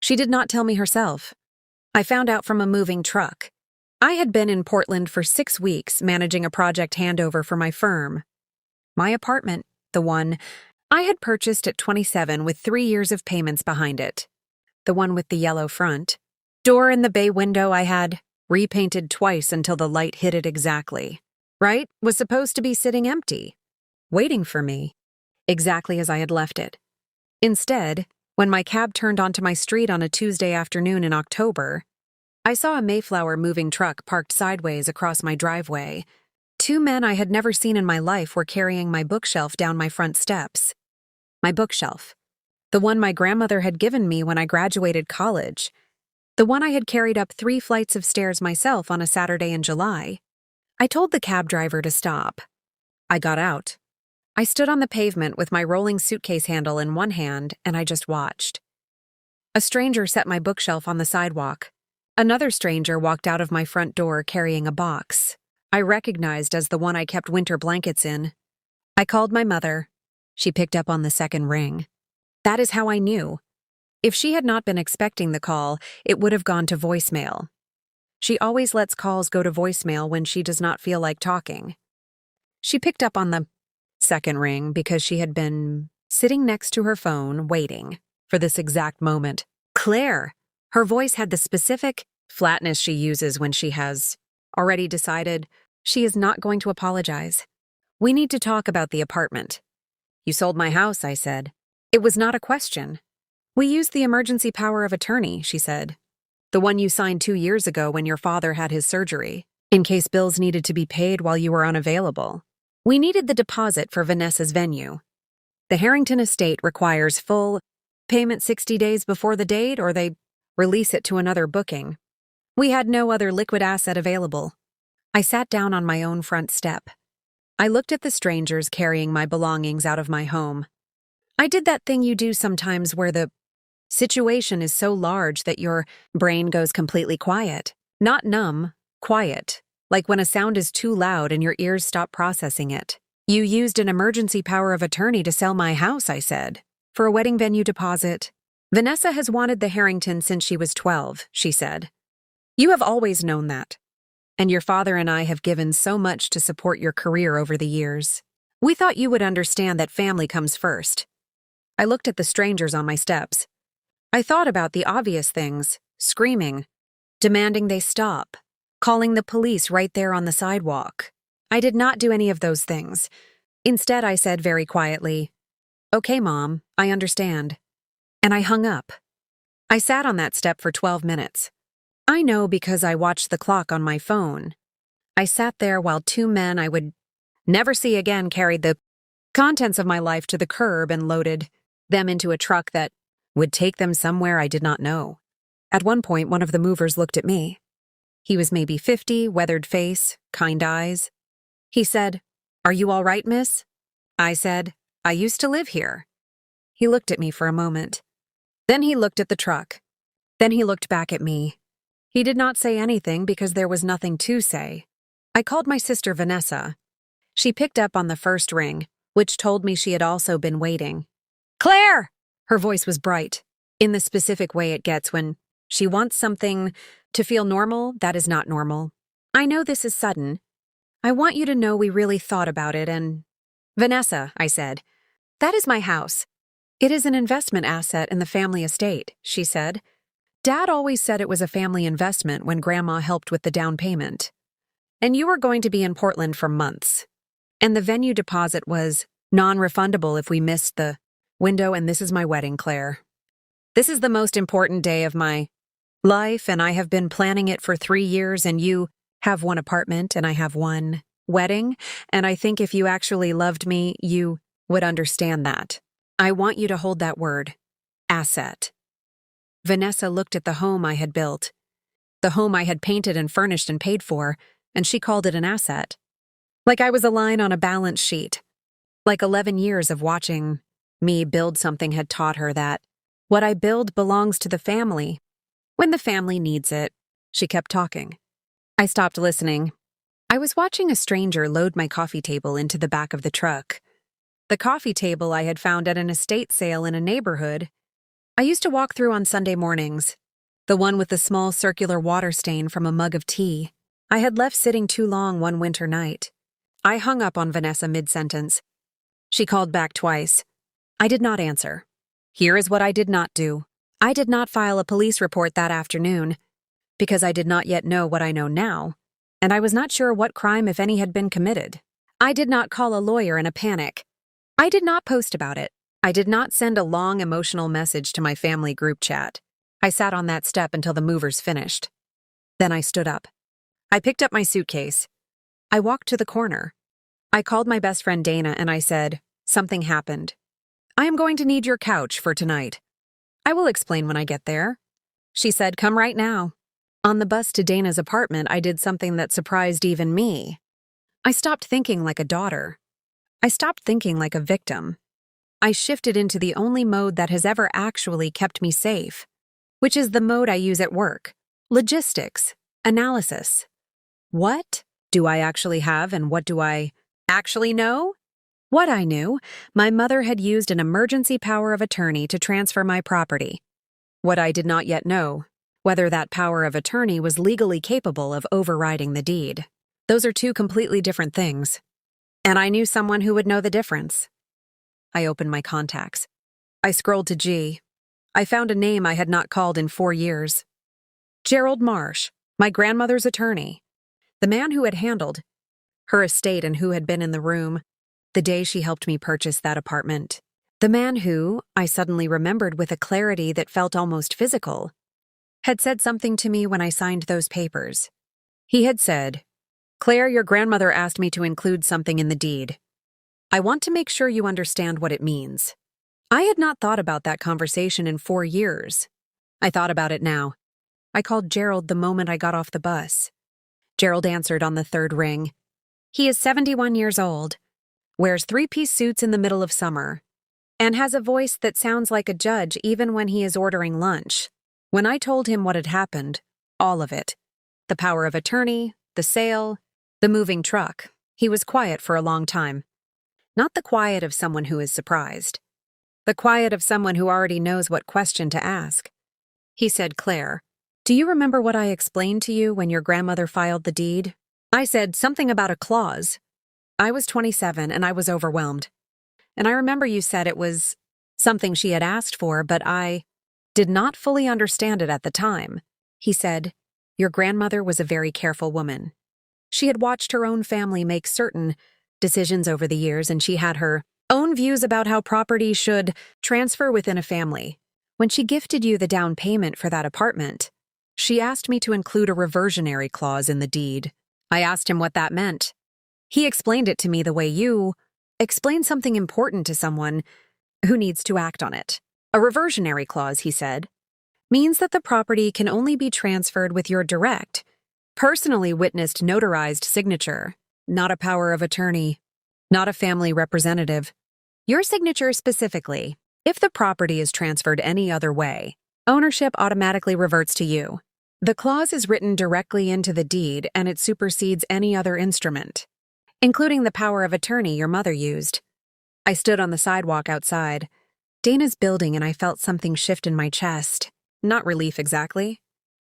She did not tell me herself. I found out from a moving truck. I had been in Portland for 6 weeks managing a project handover for my firm. My apartment, the one I had purchased at 27 with 3 years of payments behind it. The one with the yellow front. Door in the bay window I had repainted twice until the light hit it exactly. Right? Was supposed to be sitting empty, waiting for me, exactly as I had left it. Instead, when my cab turned onto my street on a Tuesday afternoon in October, I saw a Mayflower moving truck parked sideways across my driveway. 2 men I had never seen in my life were carrying my bookshelf down my front steps. My bookshelf. The one my grandmother had given me when I graduated college. The one I had carried up 3 flights of stairs myself on a Saturday in July. I told the cab driver to stop. I got out. I stood on the pavement with my rolling suitcase handle in one hand, and I just watched. A stranger set my bookshelf on the sidewalk. Another stranger walked out of my front door carrying a box I recognized as the one I kept winter blankets in. I called my mother. She picked up on the second ring. That is how I knew. If she had not been expecting the call, it would have gone to voicemail. She always lets calls go to voicemail when she does not feel like talking. She picked up on the second ring because she had been sitting next to her phone waiting for this exact moment. Claire! Her voice had the specific flatness she uses when she has already decided she is not going to apologize. We need to talk about the apartment. You sold my house, I said. It was not a question. We used the emergency power of attorney, she said. The one you signed 2 years ago when your father had his surgery, in case bills needed to be paid while you were unavailable. We needed the deposit for Vanessa's venue. The Harrington estate requires full payment 60 days before the date, or they release it to another booking. We had no other liquid asset available. I sat down on my own front step. I looked at the strangers carrying my belongings out of my home. I did that thing you do sometimes where the situation is so large that your brain goes completely quiet. Not numb, quiet. Like when a sound is too loud and your ears stop processing it. You used an emergency power of attorney to sell my house, I said, for a wedding venue deposit. Vanessa has wanted the Harrington since she was 12, she said. You have always known that. And your father and I have given so much to support your career over the years. We thought you would understand that family comes first. I looked at the strangers on my steps. I thought about the obvious things, screaming, demanding they stop, calling the police right there on the sidewalk. I did not do any of those things. Instead, I said very quietly, "Okay, Mom, I understand." And I hung up. I sat on that step for 12 minutes. I know because I watched the clock on my phone. I sat there while 2 men I would never see again carried the contents of my life to the curb and loaded them into a truck that would take them somewhere I did not know. At one point, one of the movers looked at me. He was maybe 50, weathered face, kind eyes. He said, "Are you all right, miss?" I said, "I used to live here." He looked at me for a moment. Then he looked at the truck. Then he looked back at me. He did not say anything because there was nothing to say. I called my sister Vanessa. She picked up on the first ring, which told me she had also been waiting. "Claire!" Her voice was bright, in the specific way it gets when she wants something to feel normal that is not normal. "I know this is sudden. I want you to know we really thought about it and—" "Vanessa," I said, "that is my house. It is an investment asset in the family estate," she said. "Dad always said it was a family investment when Grandma helped with the down payment. And you were going to be in Portland for months. And the venue deposit was non-refundable if we missed the window, and this is my wedding, Claire. This is the most important day of my life, and I have been planning it for 3 years, and you have one apartment, and I have one wedding, and I think if you actually loved me, you would understand that. I want you to hold that word, asset." Vanessa looked at the home I had built, the home I had painted and furnished and paid for, and she called it an asset. Like I was a line on a balance sheet. Like 11 years of watching me build something had taught her that what I build belongs to the family. When the family needs it, she kept talking. I stopped listening. I was watching a stranger load my coffee table into the back of the truck. The coffee table I had found at an estate sale in a neighborhood I used to walk through on Sunday mornings, the one with the small circular water stain from a mug of tea. I had left sitting too long one winter night. I hung up on Vanessa mid-sentence. She called back twice. I did not answer. Here is what I did not do. I did not file a police report that afternoon, because I did not yet know what I know now, and I was not sure what crime, if any, had been committed. I did not call a lawyer in a panic. I did not post about it. I did not send a long emotional message to my family group chat. I sat on that step until the movers finished. Then I stood up. I picked up my suitcase. I walked to the corner. I called my best friend Dana and I said, "Something happened. I am going to need your couch for tonight. I will explain when I get there." She said, "Come right now." On the bus to Dana's apartment, I did something that surprised even me. I stopped thinking like a daughter. I stopped thinking like a victim. I shifted into the only mode that has ever actually kept me safe, which is the mode I use at work: logistics, analysis. What do I actually have and what do I actually know? What I knew, my mother had used an emergency power of attorney to transfer my property. What I did not yet know, whether that power of attorney was legally capable of overriding the deed. Those are two completely different things. And I knew someone who would know the difference. I opened my contacts. I scrolled to G. I found a name I had not called in 4 years. Gerald Marsh, my grandmother's attorney. The man who had handled her estate and who had been in the room the day she helped me purchase that apartment. The man who, I suddenly remembered with a clarity that felt almost physical, had said something to me when I signed those papers. He had said, "Claire, your grandmother asked me to include something in the deed. I want to make sure you understand what it means." I had not thought about that conversation in 4 years. I thought about it now. I called Gerald the moment I got off the bus. Gerald answered on the 3rd ring. He is 71 years old, wears 3-piece suits in the middle of summer, and has a voice that sounds like a judge even when he is ordering lunch. When I told him what had happened, all of it, the power of attorney, the sale, the moving truck, he was quiet for a long time. Not the quiet of someone who is surprised. The quiet of someone who already knows what question to ask. He said, "Claire, do you remember what I explained to you when your grandmother filed the deed?" I said something about a clause. I was 27 and I was overwhelmed. And I remember you said it was something she had asked for, but I did not fully understand it at the time. He said, "Your grandmother was a very careful woman. She had watched her own family make certain decisions over the years, and she had her own views about how property should transfer within a family. When she gifted you the down payment for that apartment, she asked me to include a reversionary clause in the deed. I asked him what that meant. He explained it to me the way you explain something important to someone who needs to act on it. A reversionary clause, he said, means that the property can only be transferred with your direct, personally witnessed notarized signature, not a power of attorney, not a family representative. Your signature specifically. If the property is transferred any other way, ownership automatically reverts to you. The clause is written directly into the deed and it supersedes any other instrument, including the power of attorney your mother used." I stood on the sidewalk outside Dana's building and I felt something shift in my chest. Not relief exactly.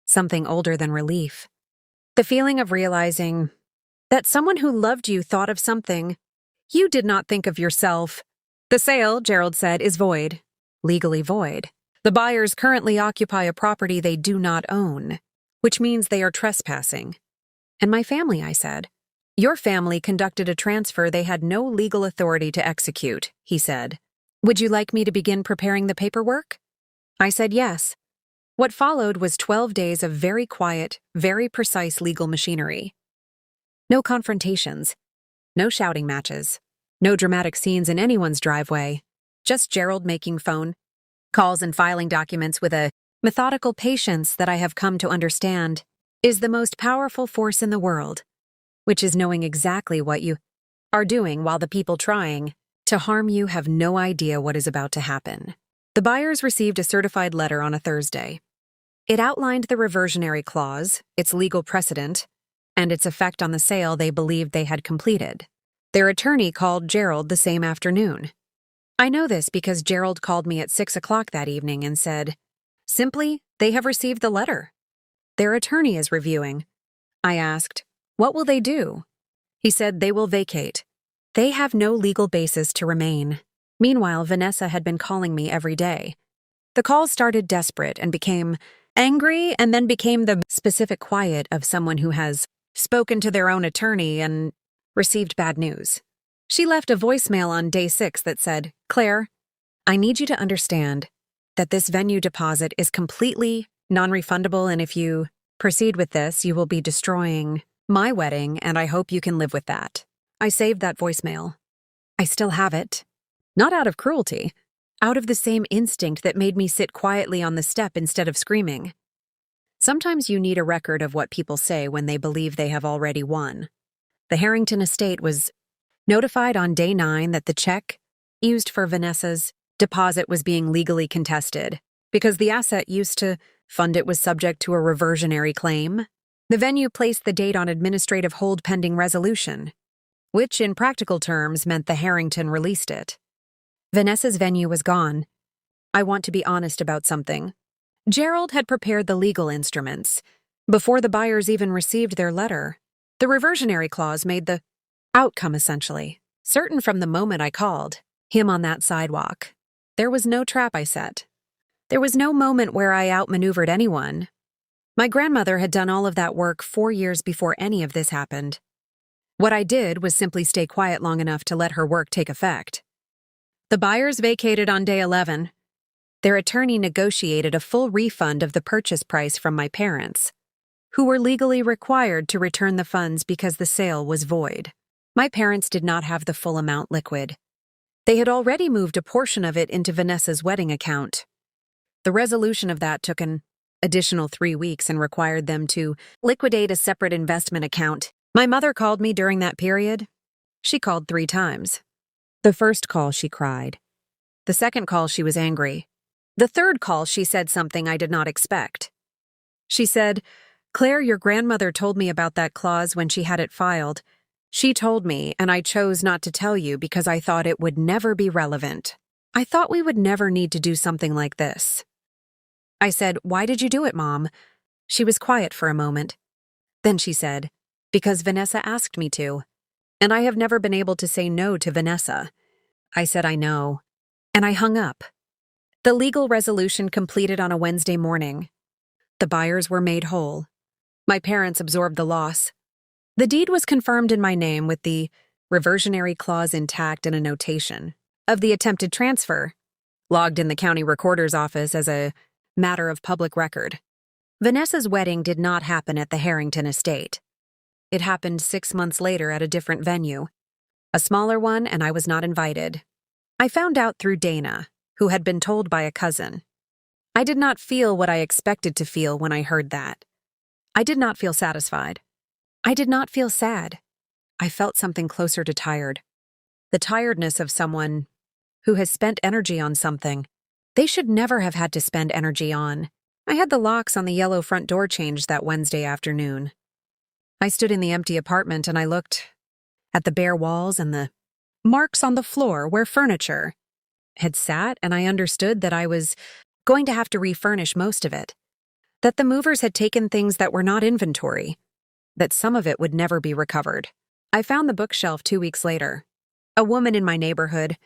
Something older than relief. The feeling of realizing that someone who loved you thought of something you did not think of yourself. "The sale," Gerald said, "is void. Legally void. The buyers currently occupy a property they do not own, which means they are trespassing." "And my family," I said. "Your family conducted a transfer they had no legal authority to execute," he said. "Would you like me to begin preparing the paperwork?" I said yes. What followed was 12 days of very quiet, very precise legal machinery. No confrontations. No shouting matches. No dramatic scenes in anyone's driveway. Just Gerald making phone calls and filing documents with a methodical patience that I have come to understand is the most powerful force in the world, which is knowing exactly what you are doing while the people trying to harm you have no idea what is about to happen. The buyers received a certified letter on a Thursday. It outlined the reversionary clause, its legal precedent, and its effect on the sale they believed they had completed. Their attorney called Gerald the same afternoon. I know this because Gerald called me at 6 o'clock that evening and said, simply, they have received the letter. Their attorney is reviewing. I asked, what will they do? He said they will vacate. They have no legal basis to remain. Meanwhile, Vanessa had been calling me every day. The calls started desperate and became angry and then became the specific quiet of someone who has spoken to their own attorney and received bad news. She left a voicemail on day 6 that said, Claire, I need you to understand that this venue deposit is completely non-refundable, and if you proceed with this, you will be destroying my wedding, and I hope you can live with that. I saved that voicemail. I still have it. Not out of cruelty, out of the same instinct that made me sit quietly on the step instead of screaming. Sometimes you need a record of what people say when they believe they have already won. The Harrington estate was notified on day 9 that the check used for Vanessa's deposit was being legally contested because the asset used to fund it was subject to a reversionary claim. The venue placed the date on administrative hold pending resolution, which in practical terms meant the Harrington released it. Vanessa's venue was gone. I want to be honest about something. Gerald had prepared the legal instruments before the buyers even received their letter. The reversionary clause made the outcome essentially certain from the moment I called him on that sidewalk. There was no trap I set. There was no moment where I outmaneuvered anyone. My grandmother had done all of that work 4 years before any of this happened. What I did was simply stay quiet long enough to let her work take effect. The buyers vacated on day 11. Their attorney negotiated a full refund of the purchase price from my parents, who were legally required to return the funds because the sale was void. My parents did not have the full amount liquid. They had already moved a portion of it into Vanessa's wedding account. The resolution of that took an additional 3 weeks and required them to liquidate a separate investment account. My mother called me during that period. She called 3 times. The first call, she cried. The second call, she was angry. The third call, she said something I did not expect. She said, Claire, your grandmother told me about that clause when she had it filed. She told me, and I chose not to tell you because I thought it would never be relevant. I thought we would never need to do something like this. I said, why did you do it, Mom? She was quiet for a moment. Then she said, because Vanessa asked me to, and I have never been able to say no to Vanessa. I said, I know, and I hung up. The legal resolution completed on a Wednesday morning. The buyers were made whole. My parents absorbed the loss. The deed was confirmed in my name with the reversionary clause intact and a notation of the attempted transfer, logged in the county recorder's office as a matter of public record. Vanessa's wedding did not happen at the Harrington estate. It happened 6 months later at a different venue, a smaller one, and I was not invited. I found out through Dana, who had been told by a cousin. I did not feel what I expected to feel when I heard that. I did not feel satisfied. I did not feel sad. I felt something closer to tired. The tiredness of someone who has spent energy on something they should never have had to spend energy on. I had the locks on the yellow front door changed that Wednesday afternoon. I stood in the empty apartment and I looked at the bare walls and the marks on the floor where furniture had sat, and I understood that I was going to have to refurnish most of it, that the movers had taken things that were not inventory, that some of it would never be recovered. I found the bookshelf 2 weeks later. A woman in my neighborhood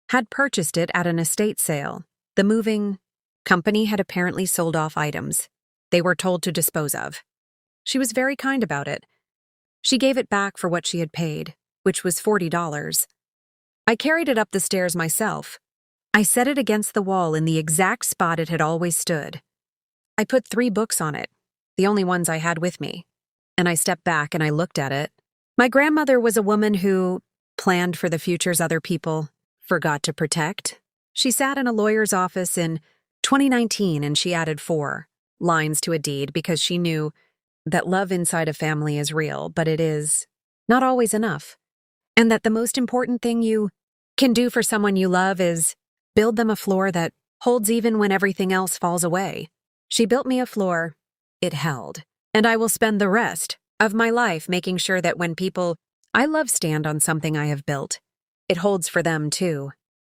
had purchased it at an estate sale. The moving company had apparently sold off items they were told to dispose of. She was very kind about it. She gave it back for what she had paid, which was $40. I carried it up the stairs myself. I set it against the wall in the exact spot it had always stood. I put 3 books on it, the only ones I had with me, and I stepped back and I looked at it. My grandmother was a woman who planned for the futures other people forgot to protect. She sat in a lawyer's office in 2019 and she added 4 lines to a deed because she knew that love inside a family is real, but it is not always enough. And that the most important thing you can do for someone you love is build them a floor that holds even when everything else falls away. She built me a floor. It held. And I will spend the rest of my life making sure that when people I love stand on something I have built, it holds for them too.